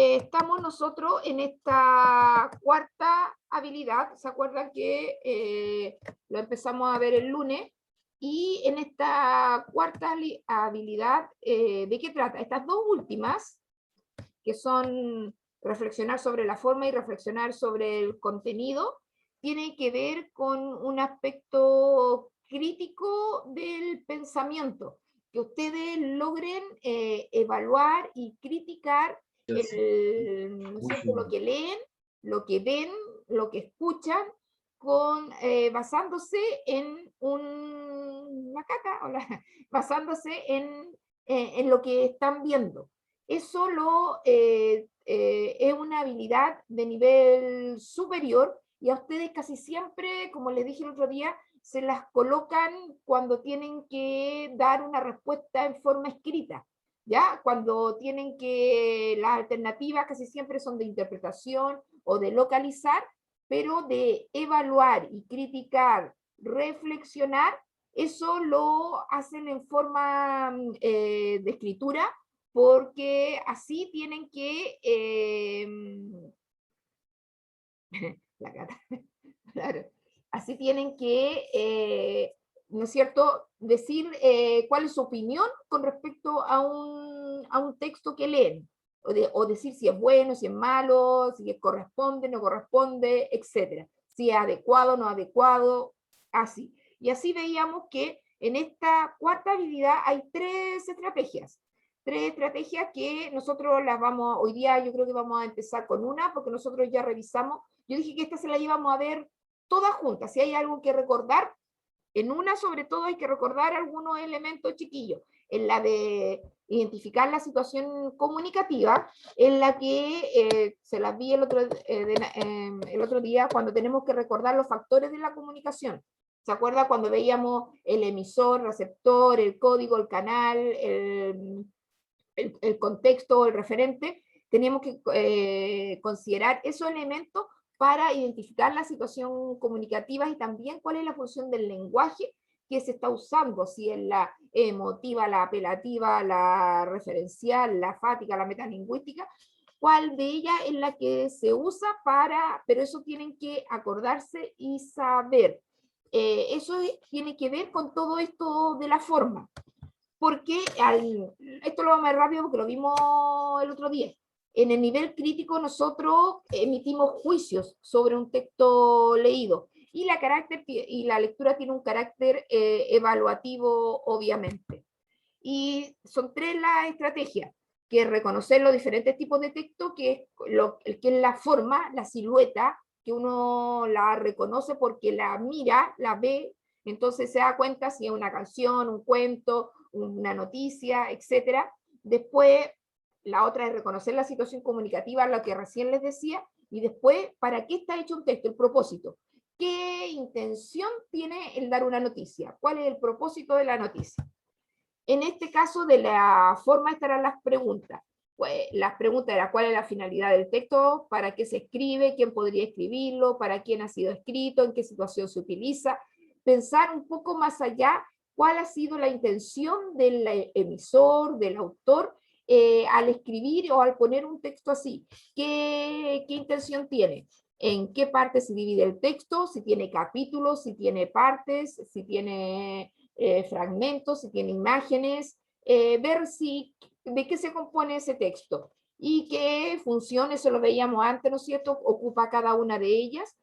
estamos nosotros en esta cuarta habilidad. ¿Se acuerdan que lo empezamos a ver el lunes? Y en esta cuarta habilidad, ¿de qué trata? Estas dos últimas, que son reflexionar sobre la forma y reflexionar sobre el contenido, tienen que ver con un aspecto crítico del pensamiento, que ustedes logren evaluar y criticar ¿no es cierto?, lo que leen, lo que ven, lo que escuchan, basándose en una caca, basándose en lo que están viendo. Eso es una habilidad de nivel superior y a ustedes casi siempre, como les dije el otro día, se las colocan cuando tienen que dar una respuesta en forma escrita. ¿Ya? Cuando tienen las alternativas casi siempre son de interpretación o de localizar, pero de evaluar y criticar, reflexionar, eso lo hacen en forma de escritura, porque así tienen que la cara, claro, así tienen que ¿no es cierto?, decir cuál es su opinión con respecto a un texto que leen, o decir si es bueno, si es malo, si corresponde, no corresponde, etc. Si es adecuado, no adecuado, así. Y así veíamos que en esta cuarta habilidad hay tres estrategias que nosotros hoy día yo creo que vamos a empezar con una, porque nosotros ya revisamos, yo dije que esta se la íbamos a ver todas juntas. Si hay algo que recordar, en una sobre todo hay que recordar algunos elementos chiquillos. En la de identificar la situación comunicativa, en la que se las vi el otro día cuando tenemos que recordar los factores de la comunicación. ¿Se acuerda cuando veíamos el emisor, receptor, el código, el canal, el contexto, el referente? Teníamos que considerar esos elementos para identificar la situación comunicativa y también cuál es la función del lenguaje que se está usando, si es la emotiva, la apelativa, la referencial, la fática, la metalingüística, cuál de ellas es la que se usa pero eso tienen que acordarse y saber. Eso tiene que ver con todo esto de la forma, porque esto lo vamos a ver rápido porque lo vimos el otro día. En el nivel crítico nosotros emitimos juicios sobre un texto leído y la lectura tiene un carácter evaluativo, obviamente. Y son tres las estrategias, que es reconocer los diferentes tipos de texto, que es la forma, la silueta, que uno la reconoce porque la mira, la ve, entonces se da cuenta si es una canción, un cuento, una noticia, etc. Después, la otra es reconocer la situación comunicativa, lo que recién les decía, y después, ¿para qué está hecho un texto? El propósito. ¿Qué intención tiene el dar una noticia? ¿Cuál es el propósito de la noticia? En este caso de la forma estarán las preguntas. Pues, las preguntas eran cuál es la finalidad del texto, para qué se escribe, quién podría escribirlo, para quién ha sido escrito, en qué situación se utiliza. Pensar un poco más allá cuál ha sido la intención del emisor, del autor, al escribir o al poner un texto así. ¿Qué intención tiene? ¿En qué parte se divide el texto? Si tiene capítulos, si tiene partes, si tiene fragmentos, si tiene imágenes, ver de qué se compone ese texto y qué funciones, eso lo veíamos antes, ¿no es cierto?, ocupa cada una de ellas,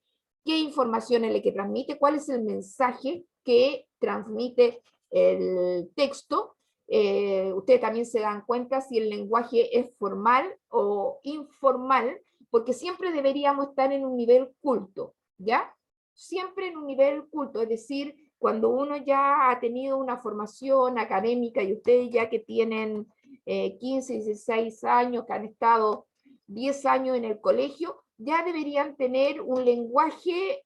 qué información es la que transmite, cuál es el mensaje que transmite el texto. Ustedes también se dan cuenta si el lenguaje es formal o informal, porque siempre deberíamos estar en un nivel culto, ¿ya? Siempre en un nivel culto, es decir, cuando uno ya ha tenido una formación académica y ustedes ya que tienen 15, 16 años, que han estado 10 años en el colegio, ya deberían tener un lenguaje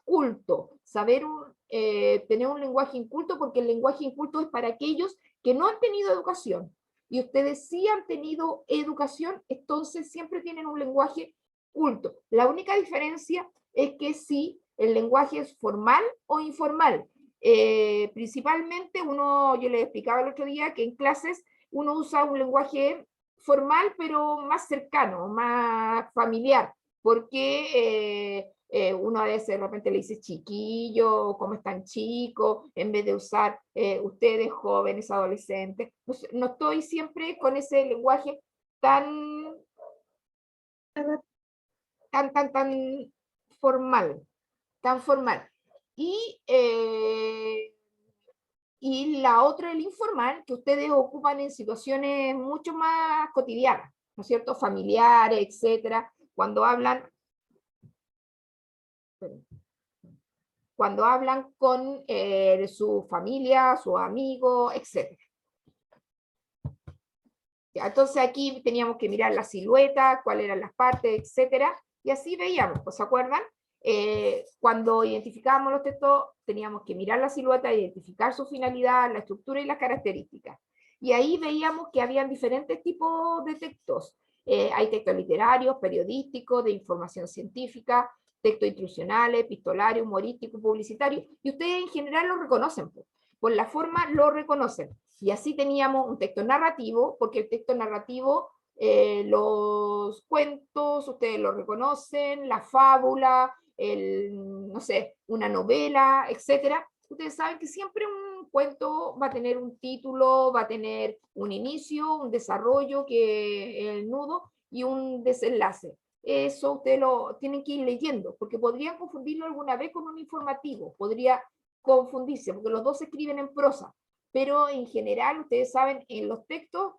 culto, tener un lenguaje inculto, porque el lenguaje inculto es para aquellos que no han tenido educación. Y ustedes sí han tenido educación, entonces siempre tienen un lenguaje culto. La única diferencia es que sí, el lenguaje es formal o informal. Principalmente yo les explicaba el otro día que en clases uno usa un lenguaje formal, pero más cercano, más familiar, porque uno a veces de repente le dice chiquillo, ¿cómo están chicos? En vez de usar ustedes jóvenes, adolescentes. No, no estoy siempre con ese lenguaje tan, tan formal, tan formal. Y la otra, el informal, que ustedes ocupan en situaciones mucho más cotidianas, ¿no es cierto? Familiares, etcétera, cuando hablan con su familia, sus amigos, etcétera. Entonces aquí teníamos que mirar la silueta, cuáles eran las partes, etcétera, y así veíamos, ¿se acuerdan? Cuando identificábamos los textos, teníamos que mirar la silueta, identificar su finalidad, la estructura y las características. Y ahí veíamos que habían diferentes tipos de textos. Hay textos literarios, periodísticos, de información científica, textos instruccionales, epistolares, humorísticos, publicitarios. Y ustedes en general lo reconocen, por la forma lo reconocen. Y así teníamos un texto narrativo, porque el texto narrativo, los cuentos, ustedes lo reconocen, la fábula, no sé, una novela, etcétera. Ustedes saben que siempre un cuento va a tener un título, va a tener un inicio, un desarrollo, que el nudo, y un desenlace. Eso ustedes lo tienen que ir leyendo, porque podrían confundirlo alguna vez con un informativo, podría confundirse, porque los dos se escriben en prosa, pero en general, ustedes saben, en los textos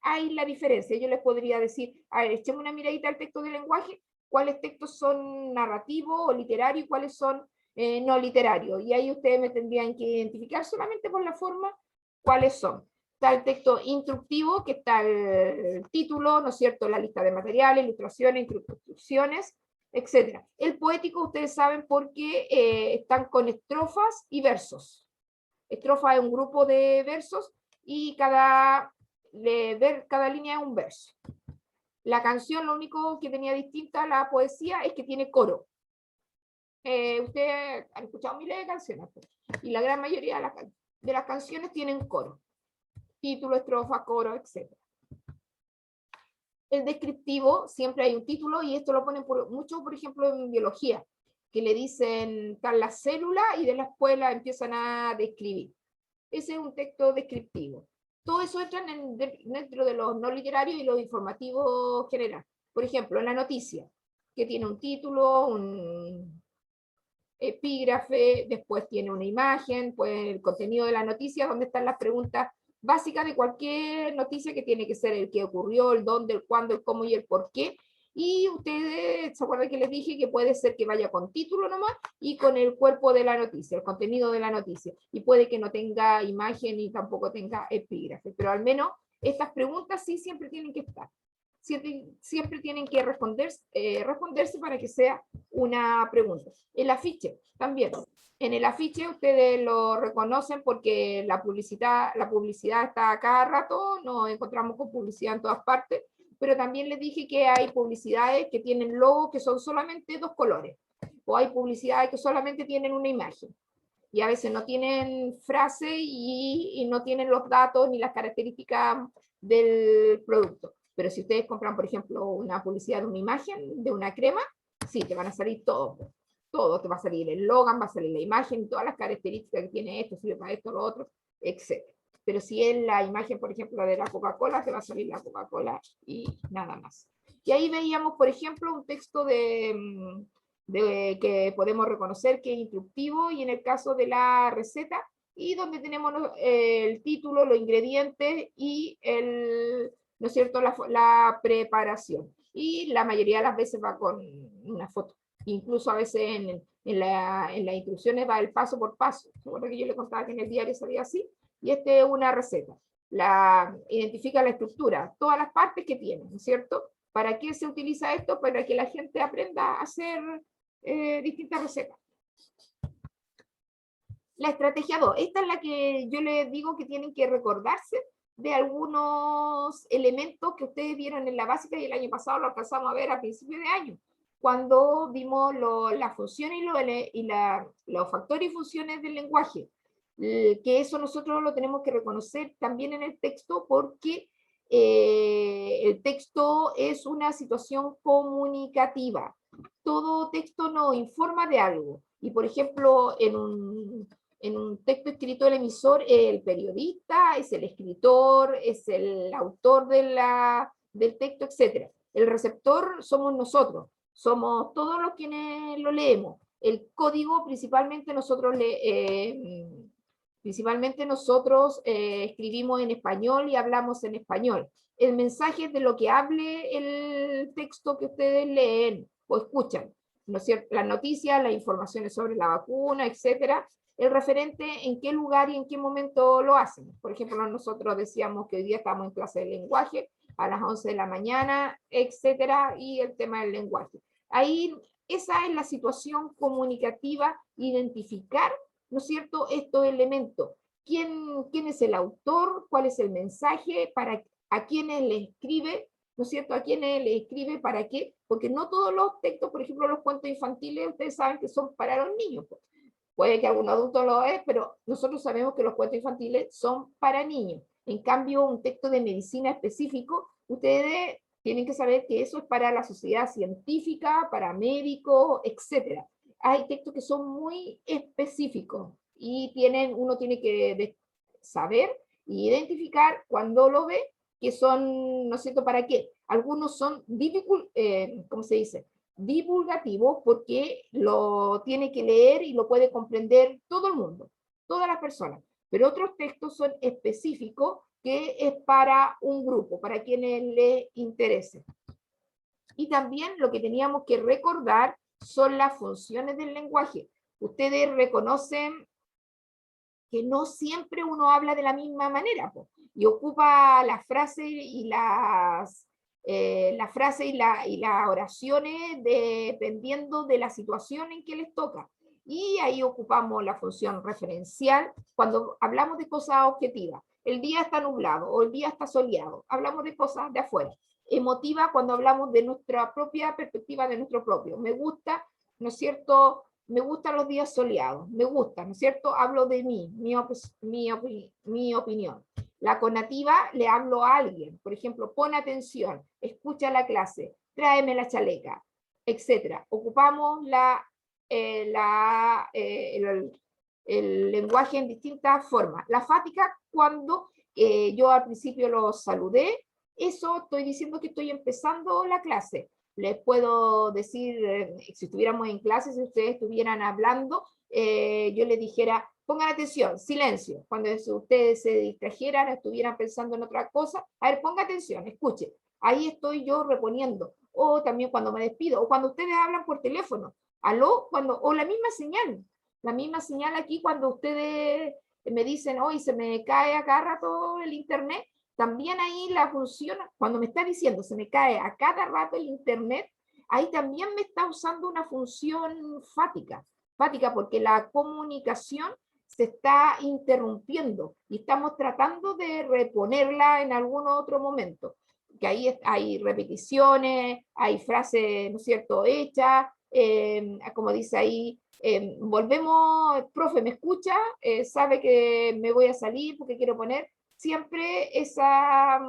hay la diferencia. Yo les podría decir, a ver, echemos una miradita al texto de lenguaje, cuáles textos son narrativos o literarios y cuáles son no literarios. Y ahí ustedes me tendrían que identificar solamente por la forma cuáles son. Está el texto instructivo, que está el título, ¿no es cierto?, la lista de materiales, ilustraciones, instrucciones, etcétera. El poético, ustedes saben, porque están con estrofas y versos. Estrofa es un grupo de versos y cada línea es un verso. La canción, lo único que tenía distinta a la poesía es que tiene coro. Ustedes han escuchado miles de canciones, y la gran mayoría de las canciones tienen coro. Título, estrofa, coro, etc. El descriptivo, siempre hay un título, y esto lo ponen mucho, por ejemplo, en biología, que le dicen, están las células, y de la escuela empiezan a describir. Ese es un texto descriptivo. Todo eso entra dentro de los no literarios y los informativos generales. Por ejemplo, en la noticia, que tiene un título, un epígrafe, después tiene una imagen, pues el contenido de la noticia, donde están las preguntas básicas de cualquier noticia, que tiene que ser el qué ocurrió, el dónde, el cuándo, el cómo y el por qué. Y ustedes, ¿se acuerdan que les dije que puede ser que vaya con título nomás y con el cuerpo de la noticia, el contenido de la noticia? Y puede que no tenga imagen y tampoco tenga epígrafe, pero al menos estas preguntas sí siempre tienen que estar. Siempre tienen que responderse para que sea una pregunta. El afiche también. En el afiche ustedes lo reconocen porque la publicidad está a cada rato, nos encontramos con publicidad en todas partes, pero también les dije que hay publicidades que tienen logos que son solamente dos colores, o hay publicidades que solamente tienen una imagen, y a veces no tienen frase y no tienen los datos ni las características del producto. Pero si ustedes compran, por ejemplo, una publicidad de una imagen, de una crema, sí, te van a salir todo te va a salir el logan, va a salir la imagen, todas las características que tiene esto, sirve para esto, lo otro, etc. Pero si es la imagen, por ejemplo, de la Coca-Cola, te va a salir la Coca-Cola y nada más. Y ahí veíamos, por ejemplo, un texto que podemos reconocer que es instructivo, y en el caso de la receta, y donde tenemos el título, los ingredientes y ¿no es cierto?, la preparación. Y la mayoría de las veces va con una foto. Incluso a veces en las instrucciones va el paso por paso. Recuerda que yo le contaba que en el diario salía así, y este es una receta. Identifica la estructura, todas las partes que tiene, ¿no es cierto? ¿Para qué se utiliza esto? Para que la gente aprenda a hacer distintas recetas. La estrategia 2, esta es la que yo les digo que tienen que recordarse de algunos elementos que ustedes vieron en la básica, y el año pasado lo alcanzamos a ver a principios de año, cuando vimos las funciones y los factores y funciones del lenguaje, que eso nosotros lo tenemos que reconocer también en el texto, porque el texto es una situación comunicativa. Todo texto nos informa de algo. Y por ejemplo, en un texto escrito el emisor, el periodista, es el escritor, es el autor del texto, etc. El receptor somos nosotros, somos todos los quienes lo leemos. El código principalmente nosotros escribimos en español y hablamos en español. El mensaje es de lo que hable el texto que ustedes leen o escuchan, ¿no es cierto? Las noticias, las informaciones sobre la vacuna, etcétera. El referente en qué lugar y en qué momento lo hacen. Por ejemplo, nosotros decíamos que hoy día estamos en clase de lenguaje a las 11 de la mañana, etcétera, y el tema del lenguaje. Ahí, esa es la situación comunicativa, identificar, ¿no es cierto?, estos elementos. ¿Quién es el autor? ¿Cuál es el mensaje? ¿A quiénes le escribe? ¿No es cierto? ¿A quiénes le escribe? ¿Para qué? Porque no todos los textos, por ejemplo, los cuentos infantiles, ustedes saben que son para los niños. Puede que algún adulto lo es, pero nosotros sabemos que los cuentos infantiles son para niños. En cambio, un texto de medicina específico, ustedes tienen que saber que eso es para la sociedad científica, para médicos, etc. Hay textos que son muy específicos y uno tiene que saber e identificar cuando lo ve que son, ¿no es cierto?, ¿para qué? Algunos son ¿cómo se dice?, divulgativo porque lo tiene que leer y lo puede comprender todo el mundo, todas las personas. Pero otros textos son específicos que es para un grupo, para quienes les interese. Y también lo que teníamos que recordar son las funciones del lenguaje. Ustedes reconocen que no siempre uno habla de la misma manera, y ocupa las frases y las oraciones dependiendo de la situación en que les toca. Y ahí ocupamos la función referencial cuando hablamos de cosas objetivas. El día está nublado o el día está soleado. Hablamos de cosas de afuera. Emotiva cuando hablamos de nuestra propia perspectiva, de nuestro propio. Me gusta, ¿no es cierto?, me gustan los días soleados, me gusta, ¿no es cierto? Hablo de mí, mi opinión. La conativa le hablo a alguien, por ejemplo, pon atención, escucha la clase, tráeme la chaleca, etc. Ocupamos el lenguaje en distintas formas. La fática, cuando yo al principio los saludé, eso estoy diciendo que estoy empezando la clase. Les puedo decir, si estuviéramos en clase, si ustedes estuvieran hablando, yo les dijera, pongan atención, silencio. Cuando ustedes se distrajeran, estuvieran pensando en otra cosa, a ver, ponga atención, escuche. Ahí estoy yo reponiendo. O también cuando me despido, o cuando ustedes hablan por teléfono, aló, o la misma señal aquí cuando ustedes me dicen, hoy se me cae a cada rato el internet. También ahí la función, cuando me está diciendo se me cae a cada rato el internet, ahí también me está usando una función fática porque la comunicación se está interrumpiendo y estamos tratando de reponerla en algún otro momento. Que ahí hay repeticiones, hay frases, ¿no es cierto?, hechas, como dice ahí, volvemos, profe, ¿me escucha? Sabe que me voy a salir porque quiero poner siempre esas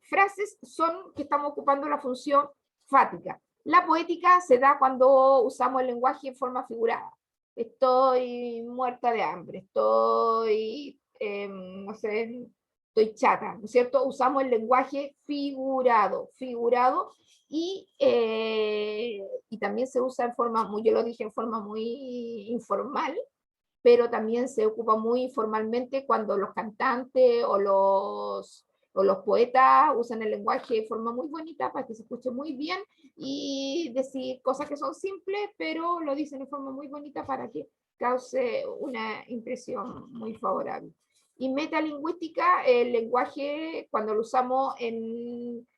frases son que estamos ocupando la función fática. La poética se da cuando usamos el lenguaje en forma figurada. Estoy muerta de hambre, no sé, estoy chata, ¿no es cierto? Usamos el lenguaje figurado, y también se usa en forma, yo lo dije, en forma muy informal, pero también se ocupa muy informalmente cuando los cantantes o los poetas usan el lenguaje de forma muy bonita para que se escuche muy bien y decir cosas que son simples, pero lo dicen de forma muy bonita para que cause una impresión muy favorable. Y metalingüística, el lenguaje, cuando lo usamos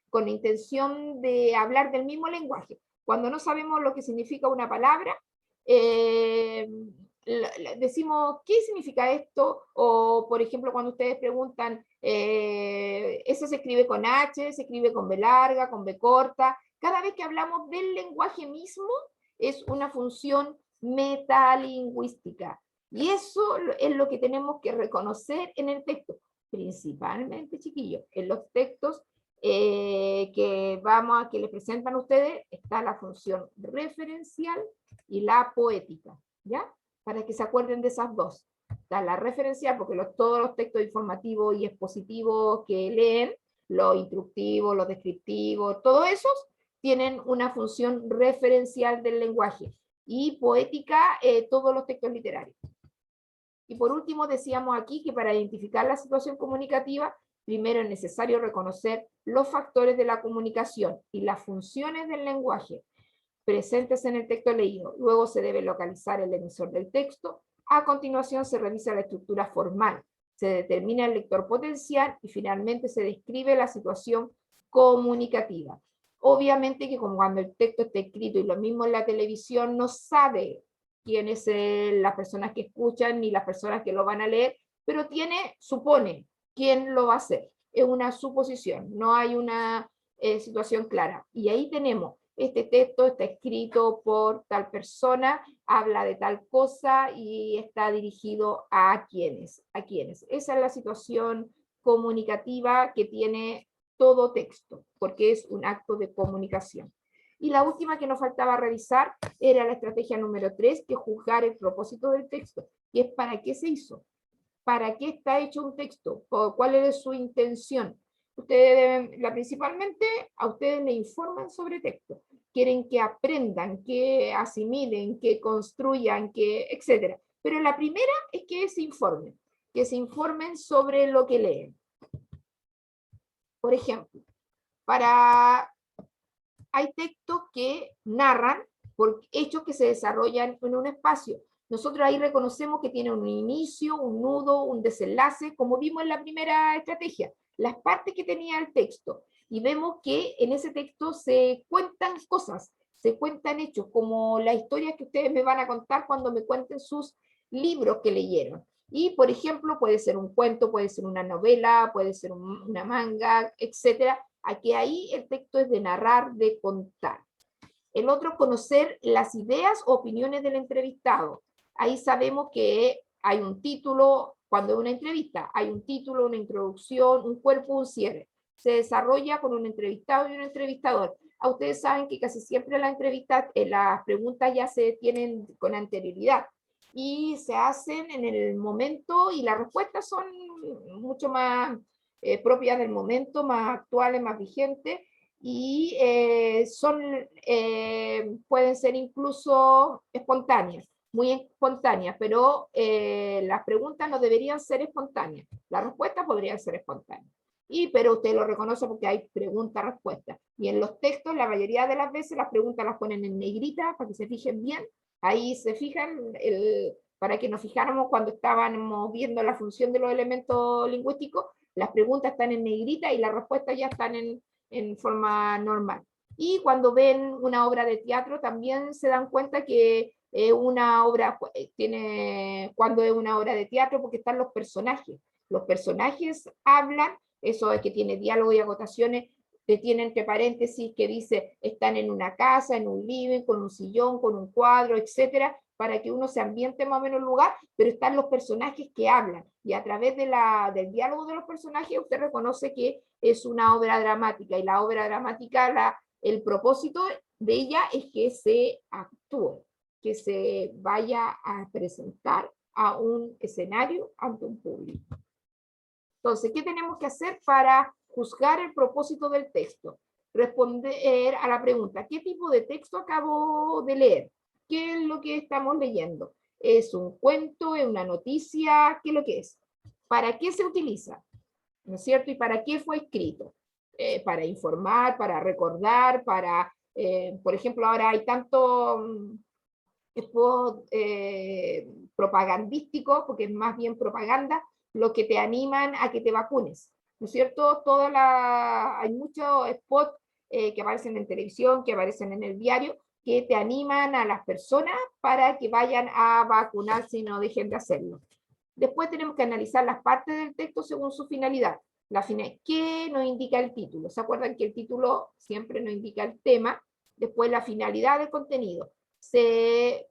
con intención de hablar del mismo lenguaje. Cuando no sabemos lo que significa una palabra, decimos, ¿qué significa esto? O, por ejemplo, cuando ustedes preguntan, ¿eso se escribe con H, se escribe con B larga, con B corta? Cada vez que hablamos del lenguaje mismo, es una función metalingüística. Y eso es lo que tenemos que reconocer en el texto. Principalmente, chiquillos, en los textos que les presentan a ustedes está la función referencial y la poética, ¿ya? Para que se acuerden de esas dos. Está la referencial, porque todos los textos informativos y expositivos que leen, los instructivos, los descriptivos, todos esos tienen una función referencial del lenguaje. Y poética, todos los textos literarios. Y por último, decíamos aquí que para identificar la situación comunicativa, primero es necesario reconocer los factores de la comunicación y las funciones del lenguaje presentes en el texto leído. Luego se debe localizar el emisor del texto. A continuación se revisa la estructura formal, se determina el lector potencial y finalmente se describe la situación comunicativa. Obviamente que como cuando el texto está escrito y lo mismo en la televisión, no sabe quiénes son las personas que escuchan ni las personas que lo van a leer, pero supone quién lo va a hacer. Es una suposición, no hay una situación clara. Y ahí tenemos, este texto está escrito por tal persona, habla de tal cosa y está dirigido a quiénes. Esa es la situación comunicativa que tiene todo texto, porque es un acto de comunicación. Y la última que nos faltaba revisar era la estrategia número 3, que es juzgar el propósito del texto, y es para qué se hizo, para qué está hecho un texto, cuál es su intención. Ustedes principalmente a ustedes le informan sobre texto, quieren que aprendan, que asimilen, que construyan, etcétera. Pero la primera es que se informen sobre lo que leen. Por ejemplo, hay textos que narran por hechos que se desarrollan en un espacio. Nosotros ahí reconocemos que tiene un inicio, un nudo, un desenlace, como vimos en la primera estrategia, las partes que tenía el texto. Y vemos que en ese texto se cuentan cosas, se cuentan hechos, como la historia que ustedes me van a contar cuando me cuenten sus libros que leyeron. Y, por ejemplo, puede ser un cuento, puede ser una novela, puede ser una manga, etcétera. Aquí ahí el texto es de narrar, de contar. El otro, conocer las ideas o opiniones del entrevistado. Ahí sabemos que hay un título, cuando es una entrevista, hay un título, una introducción, un cuerpo, un cierre. Se desarrolla con un entrevistado y un entrevistador. A ustedes saben que casi siempre las preguntas ya se tienen con anterioridad y se hacen en el momento y las respuestas son mucho más propias del momento, más actuales, más vigentes, y pueden ser incluso espontáneas, muy espontáneas, pero las preguntas no deberían ser espontáneas, las respuestas podrían ser espontáneas. Pero usted lo reconoce porque hay pregunta-respuesta. Y en los textos, la mayoría de las veces, las preguntas las ponen en negrita para que se fijen bien. Ahí se fijan, para que nos fijáramos cuando estábamos viendo la función de los elementos lingüísticos, las preguntas están en negrita y las respuestas ya están en forma normal. Y cuando ven una obra de teatro también se dan cuenta que una obra cuando es una obra de teatro, porque están los personajes. Los personajes hablan, eso es que tiene diálogo y acotaciones, que tiene entre paréntesis que dice están en una casa, en un living, con un sillón, con un cuadro, etcétera, para que uno se ambiente más o menos el lugar, pero están los personajes que hablan, y a través del diálogo de los personajes usted reconoce que es una obra dramática, y la obra dramática, el propósito de ella es que se actúe, que se vaya a presentar a un escenario ante un público. Entonces, ¿qué tenemos que hacer para juzgar el propósito del texto? Responder a la pregunta, ¿qué tipo de texto acabo de leer? ¿Qué es lo que estamos leyendo? ¿Es un cuento? ¿Es una noticia? ¿Qué es lo que es? ¿Para qué se utiliza? ¿No es cierto? ¿Y para qué fue escrito? Para informar, para recordar, por ejemplo, ahora hay tanto propagandístico, porque es más bien propaganda, lo que te animan a que te vacunes, ¿no es cierto? Hay muchos spots que aparecen en televisión, que aparecen en el diario, que te animan a las personas para que vayan a vacunarse y no dejen de hacerlo. Después tenemos que analizar las partes del texto según su finalidad. ¿Qué nos indica el título? ¿Se acuerdan que el título siempre nos indica el tema? Después la finalidad del contenido. Se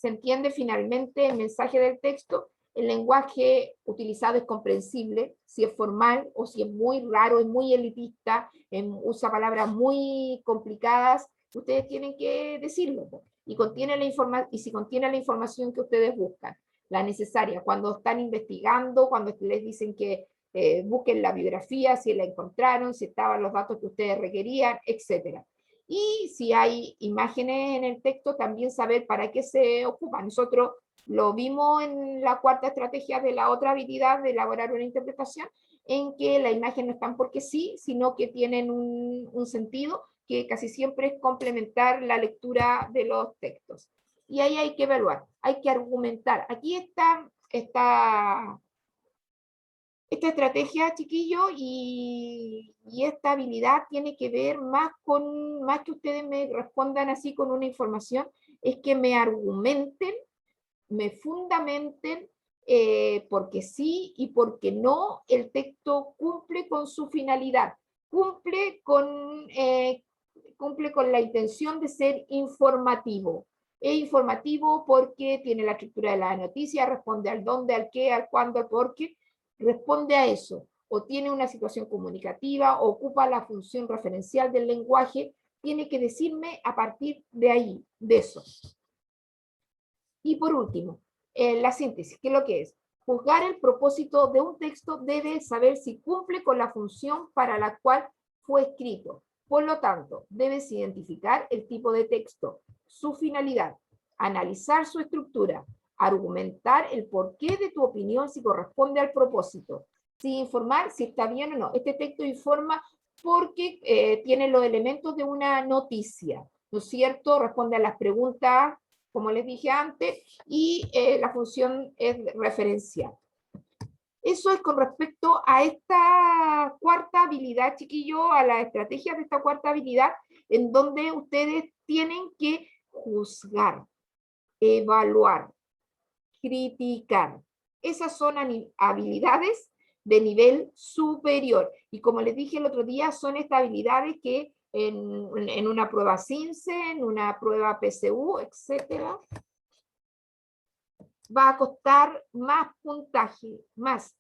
entiende finalmente el mensaje del texto el lenguaje utilizado es comprensible, si es formal o si es muy raro, es muy elitista, usa palabras muy complicadas, ustedes tienen que decirlo. Y, y si contiene la información que ustedes buscan, la necesaria, cuando están investigando, cuando les dicen que busquen la biografía, si la encontraron, si estaban los datos que ustedes requerían, etc. Y si hay imágenes en el texto, también saber para qué se ocupan. Nosotros lo vimos en la cuarta estrategia de la otra habilidad de elaborar una interpretación, en que la imagen no están porque sí, sino que tienen un sentido que casi siempre es complementar la lectura de los textos. Y ahí hay que evaluar, hay que argumentar. Aquí está esta estrategia, chiquillo, y esta habilidad tiene que ver más que ustedes me respondan así con una información, es que me argumenten, me fundamenten, porque sí y porque no, el texto cumple con su finalidad, cumple con la intención de ser informativo. Es informativo porque tiene la estructura de la noticia, responde al dónde, al qué, al cuándo, al por qué, responde a eso, o tiene una situación comunicativa, o ocupa la función referencial del lenguaje, tiene que decirme a partir de ahí, de eso. Y por último, la síntesis, ¿qué es lo que es? Juzgar el propósito de un texto debe saber si cumple con la función para la cual fue escrito. Por lo tanto, debes identificar el tipo de texto, su finalidad, analizar su estructura, argumentar el porqué de tu opinión si corresponde al propósito, sin informar si está bien o no. Este texto informa porque tiene los elementos de una noticia, ¿no es cierto? Responde a las preguntas, como les dije antes, y la función es referencial. Eso es con respecto a esta cuarta habilidad, chiquillo, a la estrategia de esta cuarta habilidad, en donde ustedes tienen que juzgar, evaluar, criticar. Esas son habilidades de nivel superior. Y como les dije el otro día, son estas habilidades que en una prueba CINCE, en una prueba PSU, etcétera, va a costar más puntaje, más.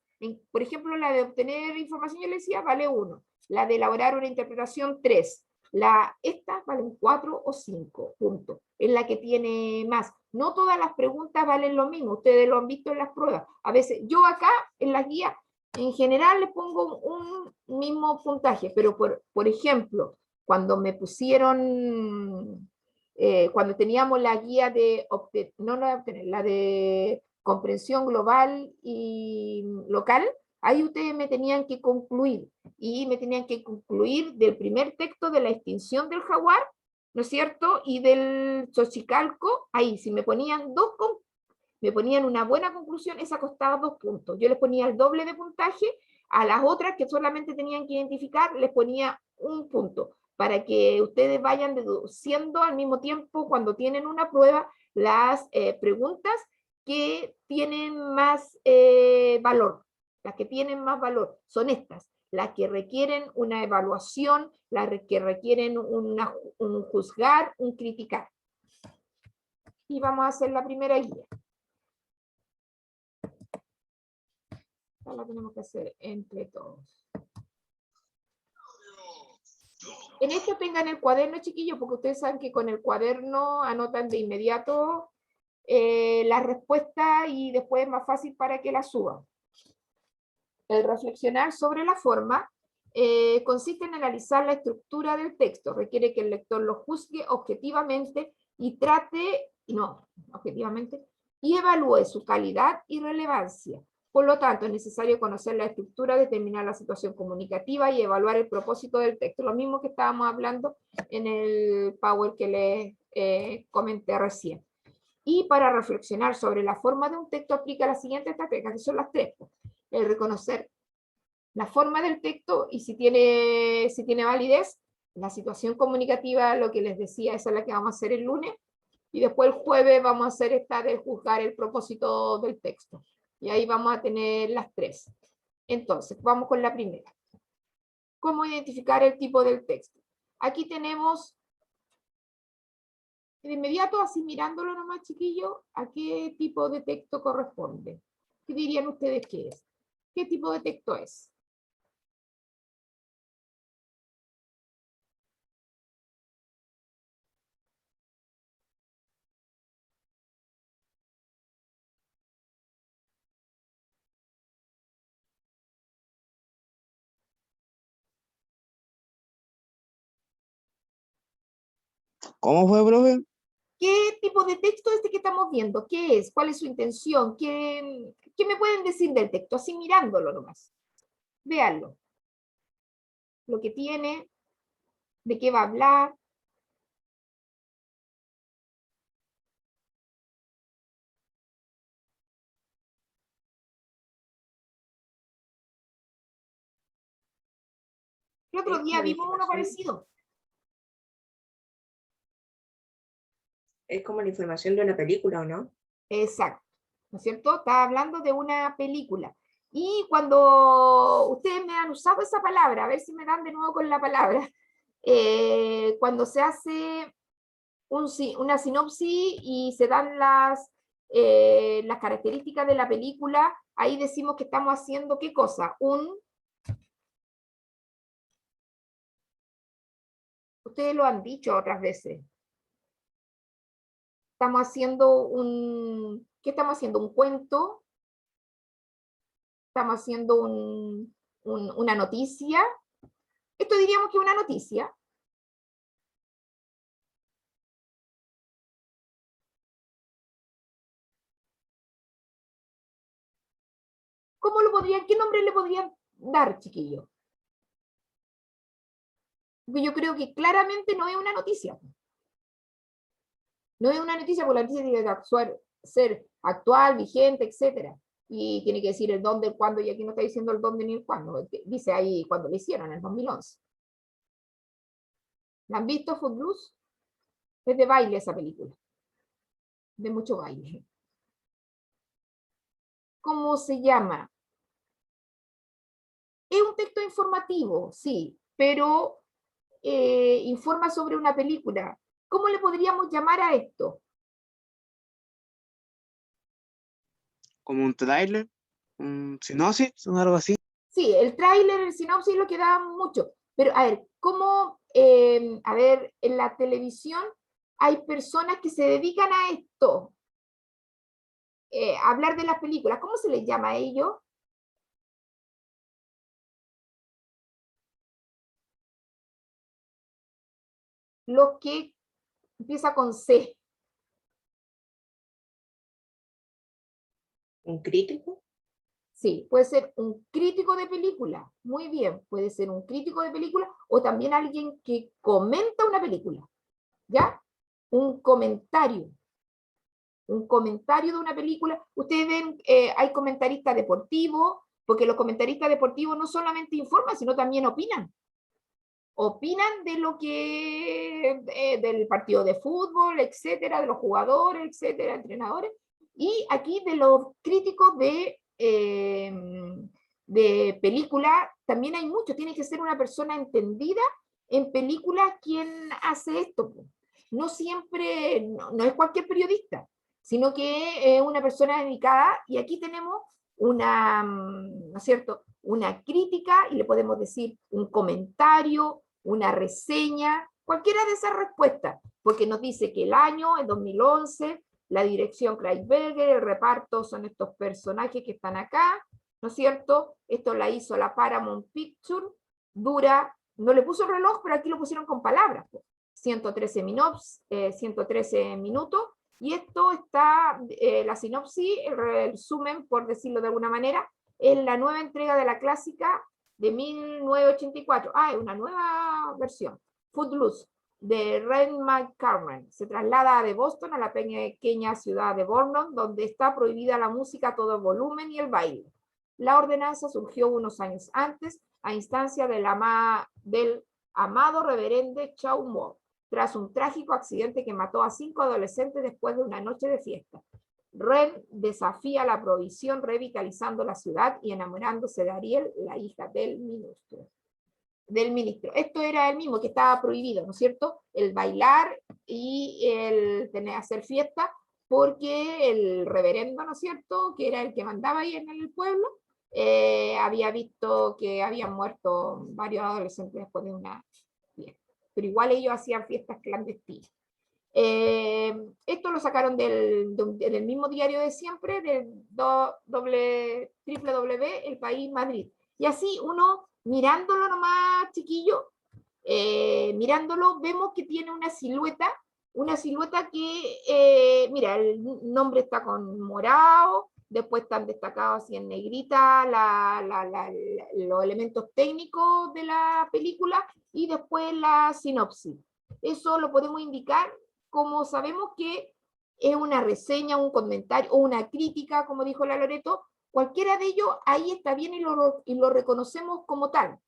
Por ejemplo, la de obtener información, yo les decía, vale 1. La de elaborar una interpretación, 3. Esta vale un 4 o 5 puntos. Es la que tiene más. No todas las preguntas valen lo mismo. Ustedes lo han visto en las pruebas. A veces, yo acá, en las guías, en general le pongo un mismo puntaje, pero por ejemplo, cuando me pusieron cuando teníamos la guía de, la de comprensión global y local, ahí ustedes me tenían que concluir, y me tenían que concluir del primer texto de la extinción del jaguar, ¿no es cierto? Y del Xochicalco, ahí, si me ponían me ponían una buena conclusión, esa costaba 2 puntos. Yo les ponía el doble de puntaje, a las otras que solamente tenían que identificar, les ponía 1 punto, para que ustedes vayan deduciendo al mismo tiempo, cuando tienen una prueba, las preguntas que tienen más valor. Las que tienen más valor son estas, las que requieren una evaluación, las que requieren un juzgar, un criticar. Y vamos a hacer la primera guía. La tenemos que hacer entre todos. En esto tengan el cuaderno, chiquillos, porque ustedes saben que con el cuaderno anotan de inmediato la respuesta y después es más fácil para que la suban. El reflexionar sobre la forma consiste en analizar la estructura del texto. Requiere que el lector lo juzgue objetivamente y y evalúe su calidad y relevancia. Por lo tanto, es necesario conocer la estructura, determinar la situación comunicativa y evaluar el propósito del texto. Lo mismo que estábamos hablando en el Power que les comenté recién. Y para reflexionar sobre la forma de un texto, aplica la siguiente estrategia, que son las 3. El reconocer la forma del texto y si tiene validez, la situación comunicativa, lo que les decía, esa es la que vamos a hacer el lunes. Y después el jueves vamos a hacer esta de juzgar el propósito del texto. Y ahí vamos a tener las 3. Entonces, vamos con la primera. ¿Cómo identificar el tipo del texto? Aquí tenemos, de inmediato, así mirándolo nomás, chiquillo, a qué tipo de texto corresponde. ¿Qué dirían ustedes que es? ¿Qué tipo de texto es? ¿Cómo fue, profe? ¿Qué tipo de texto es este que estamos viendo? ¿Qué es? ¿Cuál es su intención? ¿Qué me pueden decir del texto? Así mirándolo nomás. Véanlo. Lo que tiene, de qué va a hablar. El otro Es día como la vimos uno información, parecido. es como la información de una película, ¿o no? Exacto. ¿No es cierto? Está hablando de una película. Y cuando ustedes me han usado esa palabra, a ver si me dan de nuevo con la palabra, cuando se hace una sinopsis y se dan las características de la película, ahí decimos que estamos haciendo ¿qué cosa? Ustedes lo han dicho otras veces. Estamos haciendo ¿qué estamos haciendo? ¿Un cuento? ¿Estamos haciendo una noticia? Esto diríamos que una noticia. ¿Cómo lo podrían, qué nombre le podrían dar, chiquillos? Porque yo creo que claramente no es una noticia. No es una noticia porque la noticia tiene que ser actual, vigente, etcétera. Y tiene que decir el dónde, el cuándo, y aquí no está diciendo el dónde ni el cuándo. Dice ahí cuando lo hicieron, en el 2011. ¿La han visto, Footloose? Es de baile esa película. De mucho baile. ¿Cómo se llama? Es un texto informativo, sí, pero informa sobre una película. ¿Cómo le podríamos llamar a esto? Como un tráiler, un sinopsis, o algo así. Sí, el tráiler, el sinopsis lo que da mucho. Pero a ver, ¿cómo, a ver, en la televisión hay personas que se dedican a esto, a hablar de las películas? ¿Cómo se les llama a ellos? Los que empieza con C. ¿Un crítico? Sí, puede ser un crítico de película, muy bien, puede ser un crítico de película o también alguien que comenta una película, ¿ya? Un comentario, un comentario de una película. Ustedes ven, hay comentaristas deportivos, porque los comentaristas deportivos no solamente informan, sino también opinan. Opinan de lo que, del partido de fútbol, etcétera, de los jugadores, etcétera, entrenadores. Y aquí de los críticos de película, también hay mucho. Tiene que ser una persona entendida en películas quien hace esto. No siempre, no es cualquier periodista, sino que es una persona dedicada. Y aquí tenemos una, ¿no es cierto?, una crítica, y le podemos decir un comentario, una reseña, cualquiera de esas respuestas, porque nos dice que el año es 2011, la dirección Craig Berger, el reparto son estos personajes que están acá, ¿no es cierto? Esto la hizo la Paramount Picture, dura, no le puso el reloj, pero aquí lo pusieron con palabras, 113 minutos, y esto está, la sinopsis, el resumen, por decirlo de alguna manera, es la nueva entrega de la clásica de 1984. Ah, es una nueva versión. Footloose, de Ren McCartney. Se traslada de Boston a la pequeña ciudad de Bournemouth, donde está prohibida la música a todo volumen y el baile. La ordenanza surgió unos años antes a instancia del amado reverende Chau Moore, tras un trágico accidente que mató a 5 adolescentes después de una noche de fiesta. Ren desafía la prohibición revitalizando la ciudad y enamorándose de Ariel, la hija del ministro. Esto era el mismo que estaba prohibido, ¿no es cierto? El bailar y el hacer fiesta porque el reverendo, ¿no es cierto?, que era el que mandaba ahí en el pueblo, había visto que habían muerto varios adolescentes después de una fiesta. Pero igual ellos hacían fiestas clandestinas. Esto lo sacaron del mismo diario de siempre, del www, El País Madrid. Y así uno, mirándolo nomás, chiquillo, mirándolo, vemos que tiene una silueta que, mira, el nombre está con morado, después están destacados así en negrita los elementos técnicos de la película y después la sinopsis. Eso lo podemos indicar como sabemos que es una reseña, un comentario o una crítica, como dijo la Loreto, cualquiera de ellos ahí está bien y lo reconocemos como tal.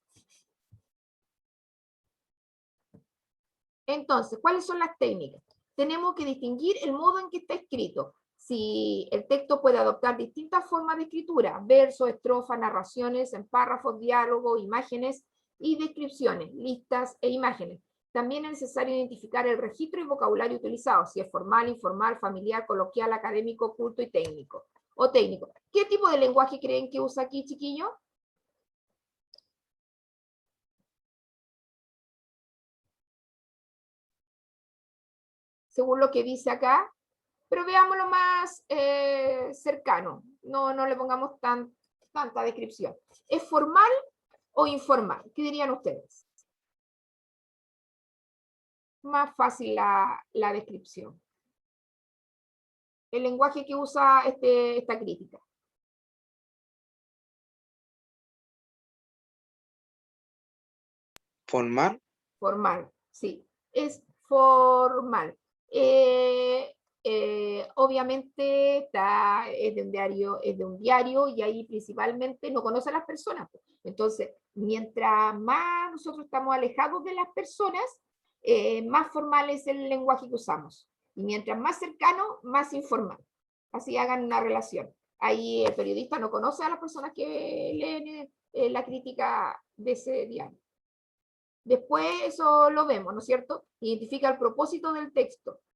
Entonces, ¿cuáles son las técnicas? Tenemos que distinguir el modo en que está escrito. Si el texto puede adoptar distintas formas de escritura, versos, estrofas, narraciones, en párrafos, diálogos, imágenes y descripciones, listas e imágenes. También es necesario identificar el registro y vocabulario utilizado, si es formal, informal, familiar, coloquial, académico, culto y técnico. O técnico. ¿Qué tipo de lenguaje creen que usa aquí, chiquillos? Según lo que dice acá, pero veámoslo más cercano, no le pongamos tanta descripción. ¿Es formal o informal? ¿Qué dirían ustedes? Más fácil la descripción. El lenguaje que usa esta crítica. Formal. Formal, sí, es formal. Obviamente es de un diario y ahí principalmente no conoce a las personas. Entonces, mientras más nosotros estamos alejados de las personas, más formal es el lenguaje que usamos. Y mientras más cercano, más informal. Así hagan una relación. Ahí el periodista no conoce a las personas que leen la crítica de ese diario. Después eso lo vemos, ¿no es cierto? Identifica el propósito del texto.